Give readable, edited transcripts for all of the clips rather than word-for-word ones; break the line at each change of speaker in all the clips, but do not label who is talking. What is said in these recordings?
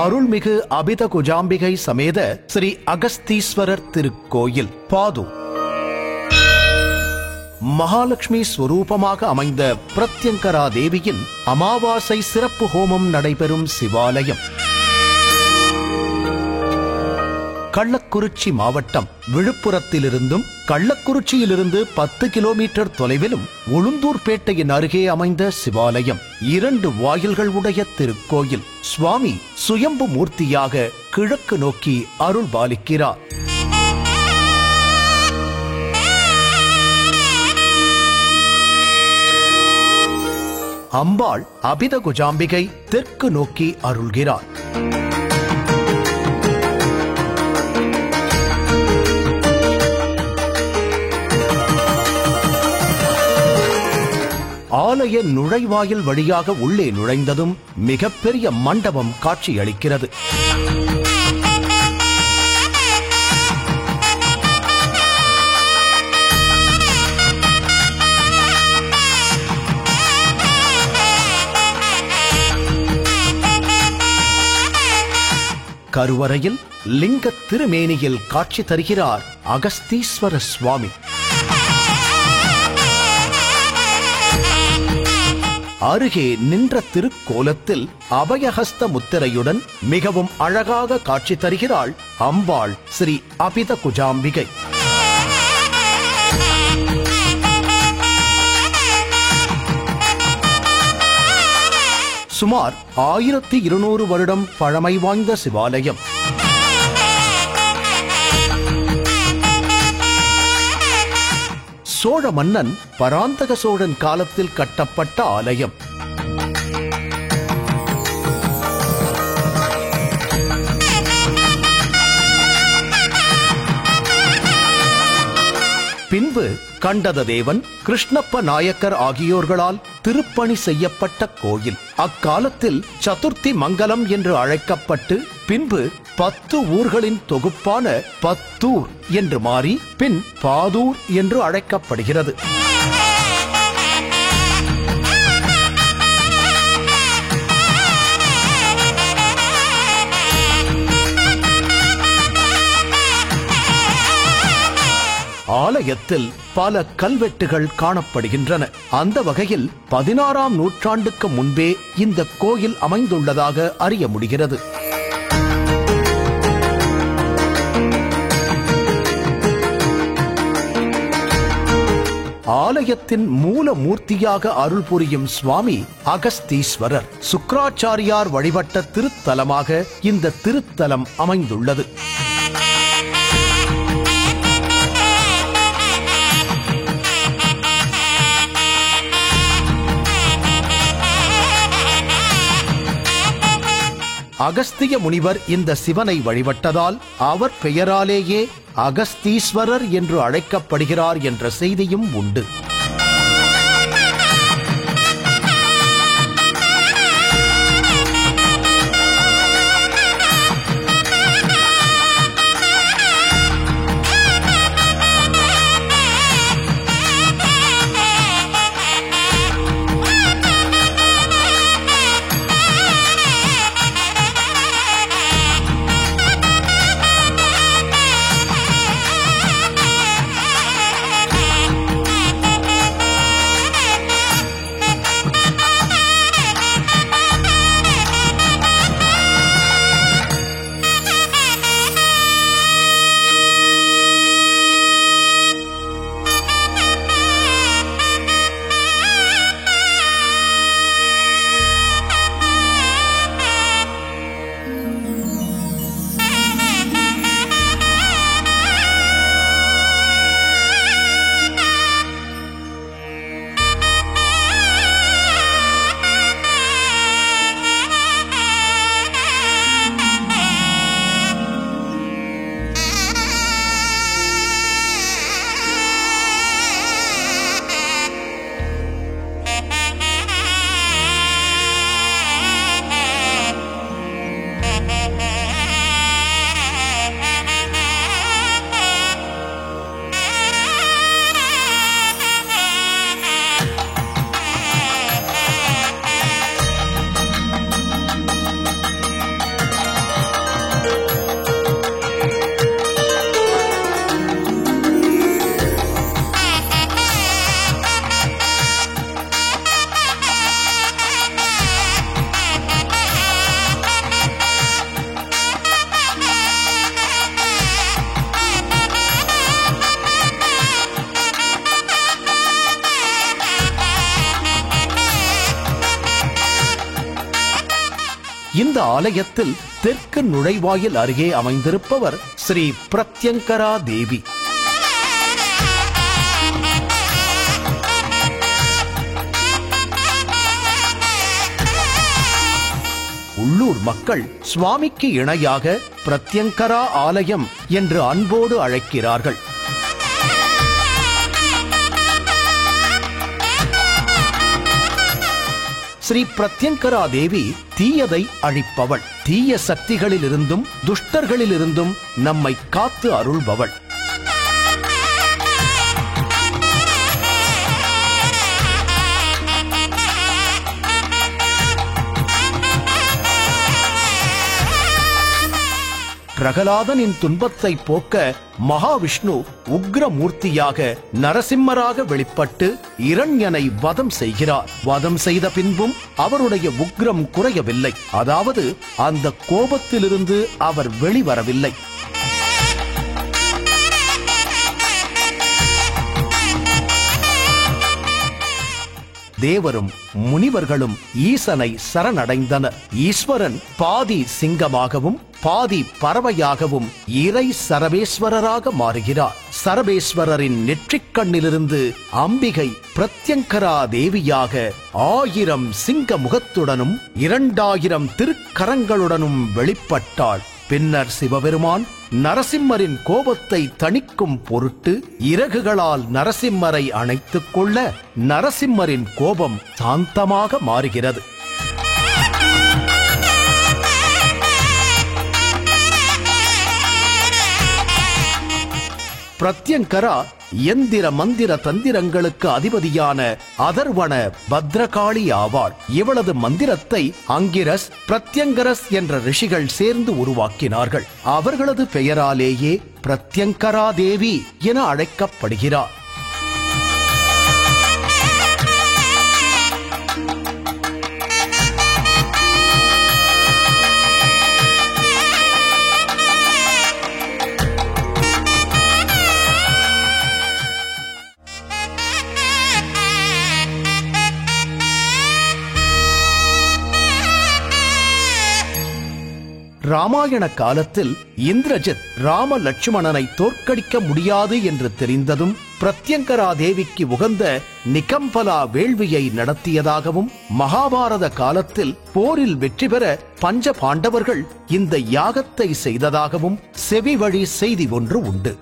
அருள்மிகு அபித குஜாம்பிகை சமேத ஸ்ரீ அகஸ்தீஸ்வரர் திருக்கோயில் பாதூர். மகாலட்சுமி ஸ்வரூபமாக அமைந்த பிரத்யங்கரா தேவியின் அமாவாசை சிறப்பு ஹோமம் நடைபெறும் சிவாலயம். கள்ளக்குறிச்சி மாவட்டம் விழுப்புரத்திலிருந்தும் கள்ளக்குறிச்சியிலிருந்து 10 கிலோமீட்டர் தொலைவிலும் உளுந்தூர்பேட்டையின் அருகே அமைந்த சிவாலயம். 2 வாயில்கள் உடைய திருக்கோயில். சுவாமி சுயம்பு மூர்த்தியாக கிழக்கு நோக்கி அருள் பாலிக்கிறார். அம்பாள் அபித குஜாம்பிகை தெற்கு நோக்கி அருள்கிறார். ஆலய நுழைவாயில் வழியாக உள்ளே நுழைந்ததும் மிகப்பெரிய மண்டபம் காட்சியளிக்கிறது. கருவறையில் லிங்க திருமேனியில் காட்சி தருகிறார் அகஸ்தீஸ்வர சுவாமி. அருகே நின்ற திருக்கோலத்தில் அபயஹஸ்த முத்திரையுடன் மிகவும் அழகாக காட்சி தருகிறாள் அம்பாள் ஸ்ரீ அபித குஜாம்பிகை. சுமார் 1200 வருடம் பழமை வாய்ந்த சிவாலயம். சோழ மன்னன் பராந்தக சோழன் காலத்தில் கட்டப்பட்ட ஆலயம். பின்பு கண்டதேவன், கிருஷ்ணப்ப நாயக்கர் ஆகியோர்களால் திருப்பணி செய்யப்பட்ட கோயில். அக்காலத்தில் சதுர்த்தி மங்கலம் என்று அழைக்கப்பட்டு பின்பு 10 ஊர்களின் தொகுப்பான பத்தூர் என்று மாறி பின் பாதூர் என்று அழைக்கப்படுகிறது. ஆலயத்தில் பல கல்வெட்டுகள் காணப்படுகின்றன. அந்த வகையில் 16ஆம் நூற்றாண்டுக்கு முன்பே இந்த கோயில் அமைந்துள்ளதாக அறிய முடிகிறது. ஆலயத்தின் மூல மூர்த்தியாக அருள் புரியும் சுவாமி அகஸ்தீஸ்வரர். சுக்கிராச்சாரியார் வழிபட்ட திருத்தலமாக இந்த திருத்தலம் அமைந்துள்ளது. அகஸ்திய முனிவர் இந்த சிவனை வழிபட்டதால் அவர் பெயராலேயே அகஸ்தீஸ்வரர் என்று அழைக்கப்படுகிறார் என்ற செய்தியும் உண்டு. இந்த ஆலயத்தில் தெற்கு நுழைவாயில் அருகே அமைந்திருப்பவர் ஸ்ரீ பிரத்யங்கரா தேவி. உள்ளூர் மக்கள் சுவாமிக்கு இணையாக பிரத்யங்கரா ஆலயம் என்று அன்போடு அழைக்கிறார்கள். ஸ்ரீ பிரத்யங்கரா தேவி தீயதை அழிப்பவள், தீய சக்திகளிலிருந்தும் துஷ்டர்களிலிருந்தும் நம்மை காத்து அருள்பவள். பிரகலாதனின் துன்பத்தை போக்க மகாவிஷ்ணு உக்ரமூர்த்தியாக நரசிம்மராக வெளிப்பட்டு இரண்யனை வதம் செய்கிறார். வதம் செய்த பின்பும் அவருடைய உக்ரம் குறையவில்லை. அதாவது அந்த கோபத்திலிருந்து அவர் வெளிவரவில்லை. தேவரும் முனிவர்களும் ஈசனை சரணடைந்தனர். ஈஸ்வரன் பாதி சிங்கமாகவும் பாதி பறவையாகவும் இறை சரபேஸ்வரராக மாறுகிறார். சரபேஸ்வரரின் நெற்றிக் கண்ணிலிருந்து அம்பிகை பிரத்யங்கரா தேவியாக 1000 சிங்க முகத்துடனும் 2000 திருக்கரங்களுடனும் வெளிப்பட்டாள். பின்னர் சிவபெருமான் நரசிம்மரின் கோபத்தை தணிக்கும் பொருட்டு இறகுகளால் நரசிம்மரை அணைத்துக் கொள்ள நரசிம்மரின் கோபம் சாந்தமாக மாறுகிறது. பிரத்யங்கரா எந்திர மந்திர தந்திரங்களுக்கு அதிபதியான அதர்வண பத்ரகாளி ஆவாள். இவளது மந்திரத்தை அங்கிரஸ், பிரத்யங்கரஸ் என்ற ரிஷிகள் சேர்ந்து உருவாக்கினார்கள். அவர்களது பெயராலேயே பிரத்யங்கரா தேவி என அழைக்கப்படுகிறார். ராமாயண காலத்தில் இந்திரஜித் ராம லட்சுமணனை தோற்கடிக்க முடியாது என்று தெரிந்ததும் பிரத்யங்கரா தேவிக்கு உகந்த நிகம்பலா வேள்வியை நடத்தியதாகவும், மகாபாரத காலத்தில் போரில் வெற்றி பெற பஞ்ச பாண்டவர்கள் இந்த யாகத்தை செய்ததாகவும் செவி வழி செய்தி ஒன்று உண்டு.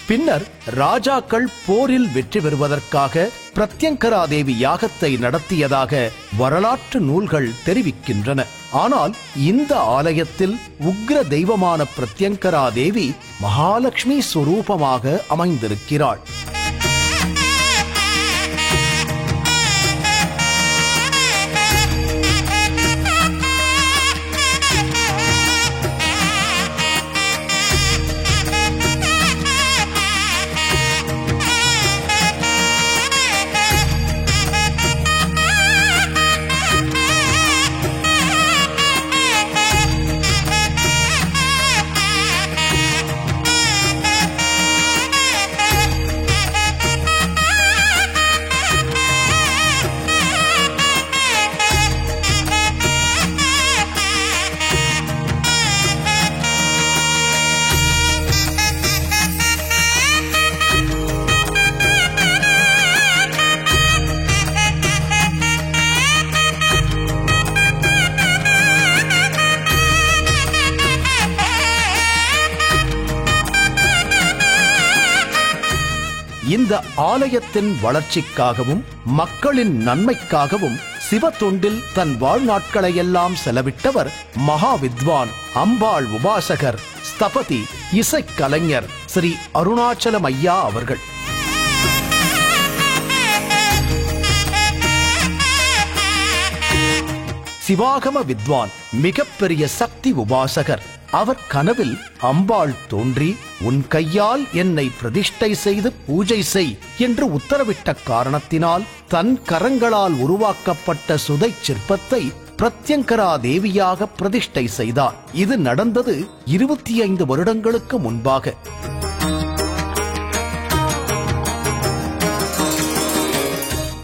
பின்னர் ராஜாக்கள் போரில் வெற்றி பெறுவதற்காக பிரத்யங்கரா தேவி யாகத்தை நடத்தியதாக வரலாற்று நூல்கள் தெரிவிக்கின்றன. ஆனால் இந்த ஆலயத்தில் உக்ர தெய்வமான பிரத்யங்கரா தேவி மகாலட்சுமி ஸ்வரூபமாக அமைந்திருக்கிறாள். இந்த ஆலயத்தின் வளர்ச்சிக்காகவும் மக்களின் நன்மைக்காகவும் சிவ தொண்டில் தன் வாழ்நாட்களையெல்லாம் செலவிட்டவர் மகாவித்வான், அம்பாள் உபாசகர், ஸ்தபதி, இசைக்கலைஞர் ஸ்ரீ அருணாச்சலம் ஐயா அவர்கள். சிவாகம வித்வான், மிகப்பெரிய சக்தி உபாசகர். அவர் கனவில் அம்பாள் தோன்றி, உன் கையால் என்னை பிரதிஷ்டை செய்து பூஜை செய் என்று உத்தரவிட்ட காரணத்தினால் தன் கரங்களால் உருவாக்கப்பட்ட சுதை சிற்பத்தை பிரத்யங்கரா தேவியாக பிரதிஷ்டை செய்தார். இது நடந்தது 25 வருடங்களுக்கு முன்பாக.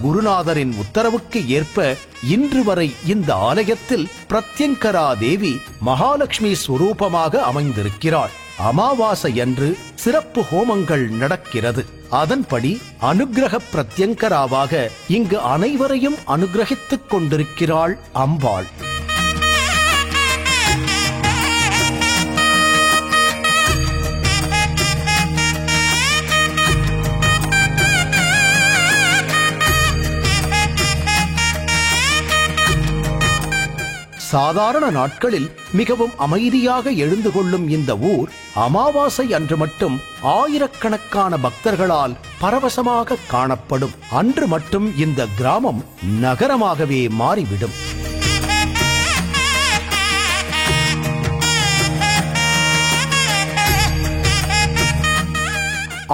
குருநாதரின் உத்தரவுக்கு ஏற்ப இன்று வரை இந்த ஆலயத்தில் பிரத்யங்கரா தேவி மகாலட்சுமி ஸ்வரூபமாக அமைந்திருக்கிறாள். அமாவாசை அன்று சிறப்பு ஹோமங்கள் நடக்கிறது. அதன்படி அனுக்கிரக பிரத்யங்கராவாக இங்கு அனைவரையும் அனுக்கிரகித்துக் கொண்டிருக்கிறாள் அம்பாள். சாதாரண நாட்களில் மிகவும் அமைதியாக எழுந்து கொள்ளும் இந்த ஊர் அமாவாசை அன்று மட்டும் ஆயிரக்கணக்கான பக்தர்களால் பரவசமாக காணப்படும். அன்று மட்டும் இந்த கிராமம் நகரமாகவே மாறிவிடும்.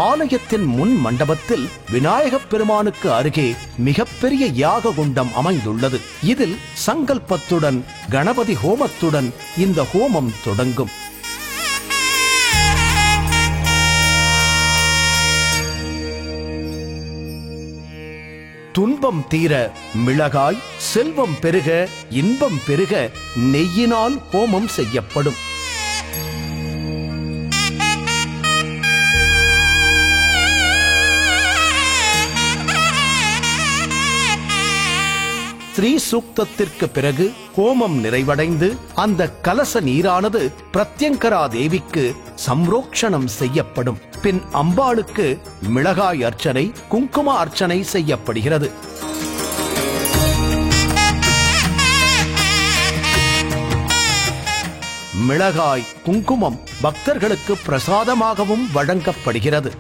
ஆலயத்தின் முன் மண்டபத்தில் விநாயகப் பெருமானுக்கு அருகே மிகப்பெரிய யாக குண்டம் அமைந்துள்ளது. இதில் சங்கல்பத்துடன் கணபதி ஹோமத்துடன் இந்த ஹோமம் தொடங்கும். துன்பம் தீர மிளகாய், செல்வம் பெருக இன்பம் பெருக நெய்யினால் ஹோமம் செய்யப்படும். ஸ்ரீ சூக்தத்திற்கு பிறகு ஹோமம் நிறைவடைந்து அந்த கலச நீரானது பிரத்யங்கரா தேவிக்கு சம்ரோக்ஷணம் செய்யப்படும். பின் அம்பாளுக்கு மிளகாய் அர்ச்சனை, குங்கும அர்ச்சனை செய்யப்படுகிறது. மிளகாய், குங்குமம் பக்தர்களுக்கு பிரசாதமாகவும் வழங்கப்படுகிறது.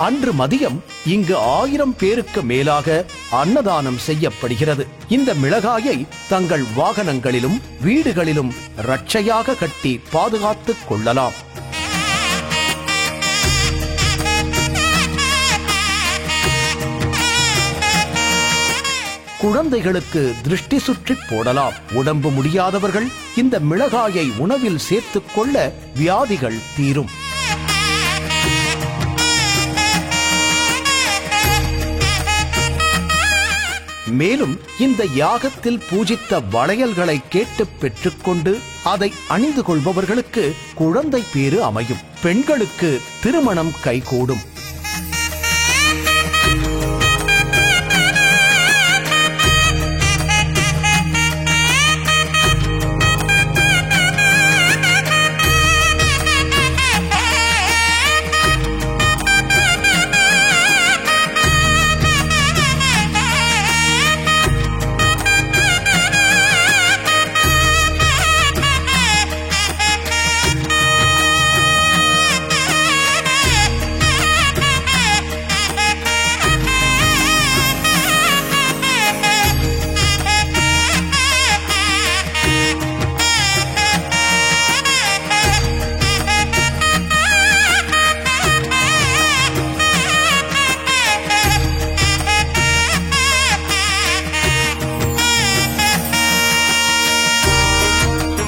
அன்று மதியம் இங்கு 1000 பேருக்கு மேலாக அன்னதானம் செய்யப்படுகிறது. இந்த மிளகாயை தங்கள் வாகனங்களிலும் வீடுகளிலும் ரட்சையாக கட்டி பாதுகாத்துக் கொள்ளலாம். குழந்தைகளுக்கு திருஷ்டி சுற்றி போடலாம். உடம்பு முடியாதவர்கள் இந்த மிளகாயை உணவில் சேர்த்துக் கொள்ள வியாதிகள் தீரும். மேலும் இந்த யாகத்தில் பூஜித்த வளையல்களை கேட்டு பெற்றுக்கொண்டு அதை அணிந்து கொள்பவர்களுக்கு குழந்தை பேறு அமையும். பெண்களுக்கு திருமணம் கைகூடும்.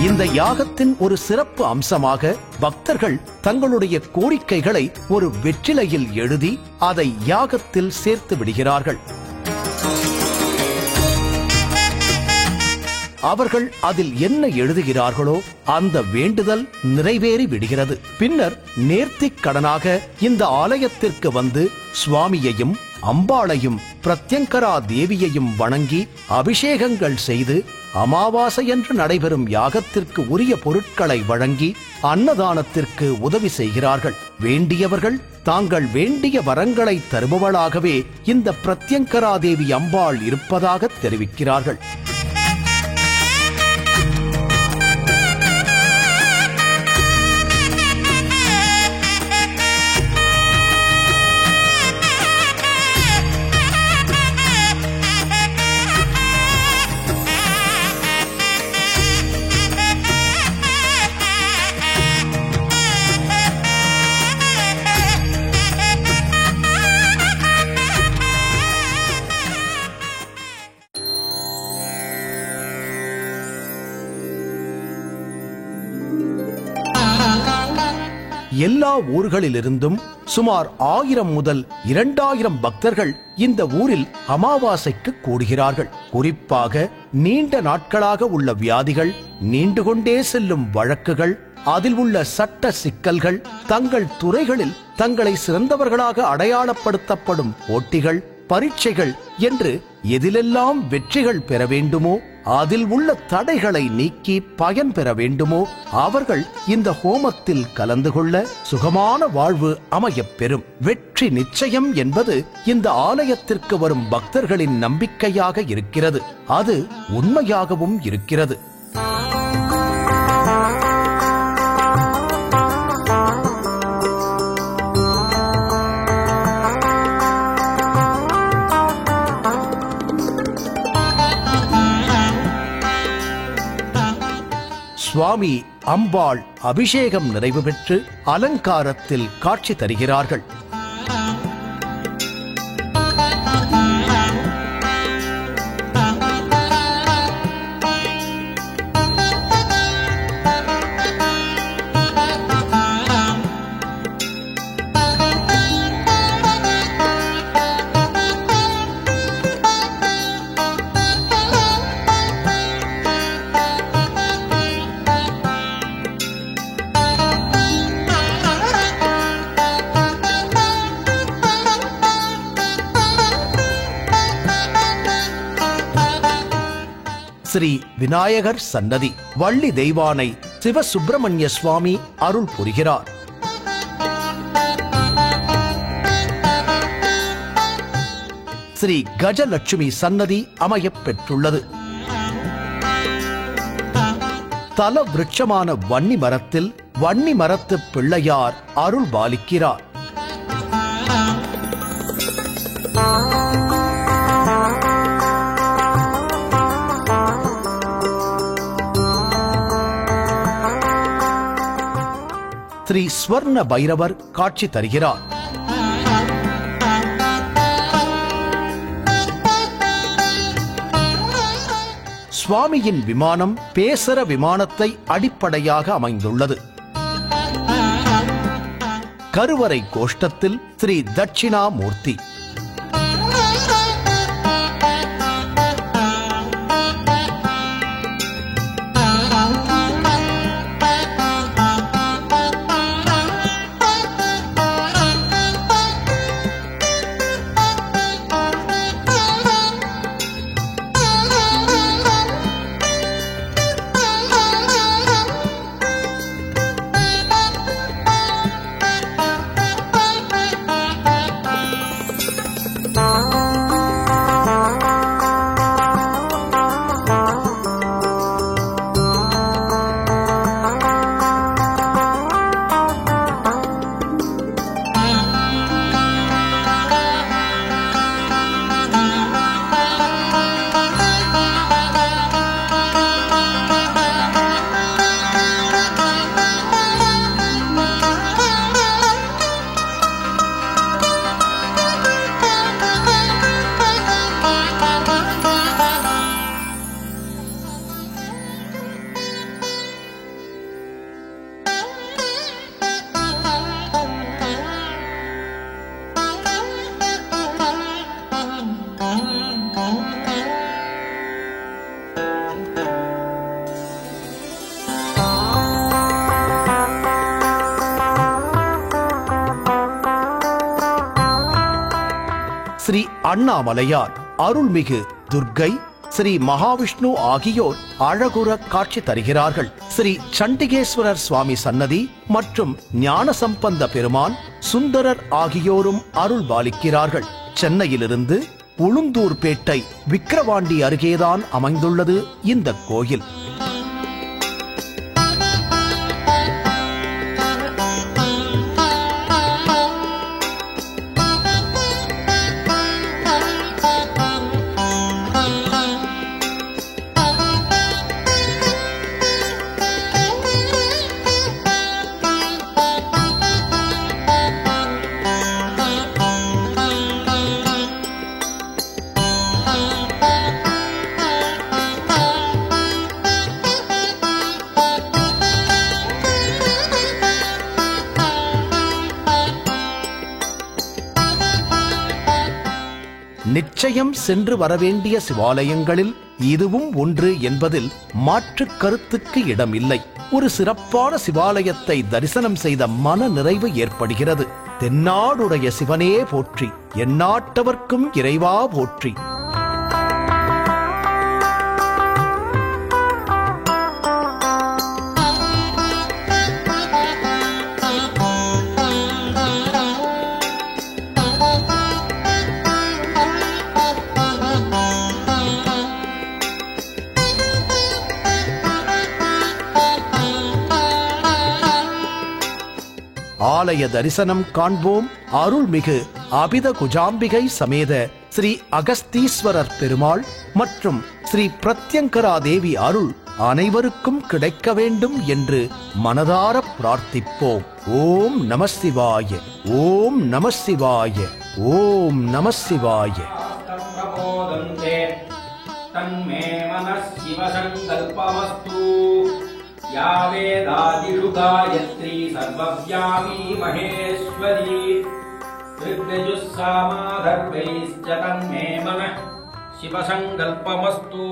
இந்த யாகத்தின் ஒரு சிறப்பு அம்சமாக பக்தர்கள் தங்களுடைய கோரிக்கைகளை ஒரு வெற்றிலையில் எழுதி அதை யாகத்தில் சேர்த்து விடுகிறார்கள். அவர்கள் அதில் என்ன எழுதுகிறார்களோ அந்த வேண்டுதல் நிறைவேறி விடுகிறது. பின்னர் நேர்த்திக் கடனாக இந்த ஆலயத்திற்கு வந்து சுவாமியையும் அம்பாளையும் பிரத்யங்கரா தேவியையும் வணங்கி அபிஷேகங்கள் செய்து அமாவாசையன்று நடைபெறும் யாகத்திற்கு உரிய பொருட்களை வழங்கி அன்னதானத்திற்கு உதவி செய்கிறார்கள். வேண்டியவர்கள் தாங்கள் வேண்டிய வரங்களை தருபவளாகவே இந்த பிரத்யங்கரா தேவி அம்பாள் இருப்பதாக தெரிவிக்கிறார்கள். எல்லா ஊர்களிலிருந்தும் சுமார் 1000 முதல் 2000 பக்தர்கள் இந்த ஊரில் அமாவாசைக்கு கூடுகிறார்கள். குறிப்பாக நீண்ட நாட்களாக உள்ள வியாதிகள், நீண்டு கொண்டே செல்லும் வழக்குகள், அதில் உள்ள சட்ட சிக்கல்கள், தங்கள் துறைகளில் தங்களை சிறந்தவர்களாக அடையாளப்படுத்தப்படும் போட்டிகள், பரீட்சைகள் என்று எதிலெல்லாம் வெற்றிகள் பெற வேண்டுமோ, அதில் உள்ள தடைகளை நீக்கி பயன் பெற வேண்டுமோ, அவர்கள் இந்த ஹோமத்தில் கலந்து கொள்ள சுகமான வாழ்வு அமையப் பெறும். வெற்றி நிச்சயம் என்பது இந்த ஆலயத்திற்கு வரும் பக்தர்களின் நம்பிக்கையாக இருக்கிறது. அது உண்மையாகவும் இருக்கிறது. சுவாமி அம்பாள் அபிஷேகம் நிறைவு பெற்று அலங்காரத்தில் காட்சி தருகிறார்கள். ஸ்ரீ விநாயகர் சன்னதி. வள்ளி தெய்வானை சிவசுப்பிரமணிய சுவாமி அருள் புரிகிறார். ஸ்ரீ கஜலட்சுமி சன்னதி அமையப் பெற்றுள்ளது. தல விருட்சமான வன்னி மரத்தில் வன்னி மரத்து பிள்ளையார் அருள் பாலிக்கிறார். ஸ்ரீ ஸ்வர்ண பைரவர் காட்சி தருகிறார். சுவாமியின் விமானம் பேசர விமானத்தை அடிப்படையாக அமைந்துள்ளது. கருவறை கோஷ்டத்தில் ஸ்ரீ தட்சிணாமூர்த்தி. ஸ்ரீ அண்ணாமலையார், அருள்மிகு துர்க்கை, ஸ்ரீ மகாவிஷ்ணு ஆகியோர் அழகுற காட்சி தருகிறார்கள். ஸ்ரீ சண்டிகேஸ்வரர் சுவாமி சன்னதி மற்றும் ஞானசம்பந்த பெருமான், சுந்தரர் ஆகியோரும் அருள் பாலிக்கிறார்கள். சென்னையிலிருந்து உளுந்தூர்பேட்டை விக்கிரவாண்டி அருகேதான் அமைந்துள்ளது இந்த கோயில். நிச்சயம் சென்று வரவேண்டிய சிவாலயங்களில் இதுவும் ஒன்று என்பதில் மாற்றுக் கருத்துக்கு இடமில்லை. ஒரு சிறப்பான சிவாலயத்தை தரிசனம் செய்த மன நிறைவு ஏற்படுகிறது. தென்னாடுடைய சிவனே போற்றி, எந்நாட்டவர்க்கும் இறைவா போற்றி. ஆலய தரிசனம் காண்போம். அருள்மிகு அபித குஜாம்பிகை சமேத ஸ்ரீ அகஸ்தீஸ்வரர் பெருமாள் மற்றும் ஸ்ரீ பிரத்யங்கரா தேவி அருள் அனைவருக்கும் கிடைக்க வேண்டும் என்று மனதார பிரார்த்திப்போம். ஓம் நம சிவாய, ஓம் நம சிவாய, ஓம் நம சிவாய. या वेदादिषु गायत्री सर्वव्यापी महेश्वरी ऋग्यजुः सामाधर्मैश्च तन्मे मनः शिवसङ्कल्पमस्तु।